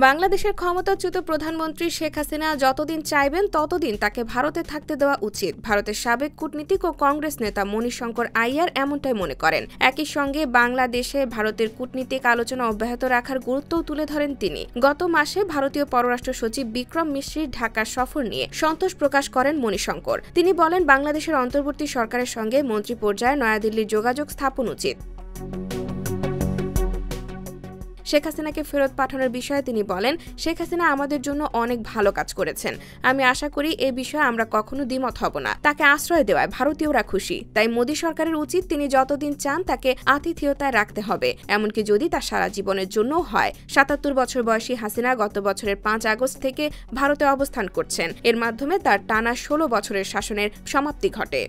বাংলাদেশের ক্ষমতাচ্যুত প্রধানমন্ত্রী শেখ হাসিনা যতদিন চাইবেন ততদিন তাকে ভারতে থাকতে দেওয়া উচিত। ভারতের সাবেক কূটনীতিক ও কংগ্রেস নেতা মণিশঙ্কর আইয়ার এমনটাই মনে করেন। একই সঙ্গে বাংলাদেশে ভারতের কূটনীতিক আলোচনা অব্যাহত রাখার গুরুত্বও তুলে ধরেন তিনি। গত মাসে ভারতীয় পররাষ্ট্র সচিব বিক্রম মিশ্রির ঢাকা সফর নিয়ে সন্তোষ প্রকাশ করেন মণিশঙ্কর। তিনি বলেন, বাংলাদেশের অন্তর্বর্তী সরকারের সঙ্গে মন্ত্রী পর্যায়ে নয়াদিল্লির যোগাযোগ স্থাপন উচিত। শেখ হাসিনাকে ফেরত পাঠানোর বিষয়ে তিনি বলেন, শেখ হাসিনা আমাদের জন্য অনেক ভালো কাজ করেছেন। আমি আশা করি এ বিষয়ে আমরা কখনো দ্বিমত হব না। তাকে আশ্রয় দেওয়ায় ভারতীয়রা খুশি। তাই মোদী সরকারের উচিত তিনি যতদিন চান তাকে আতিথেয়তায় রাখতে হবে, এমনকি যদি তা সারা জীবনের জন্যও হয়। ৭৭ বছর বয়সী হাসিনা গত বছরের ৫ আগস্ট থেকে ভারতে অবস্থান করছেন। এর মাধ্যমে তার টানা ১৬ বছরের শাসনের সমাপ্তি ঘটে।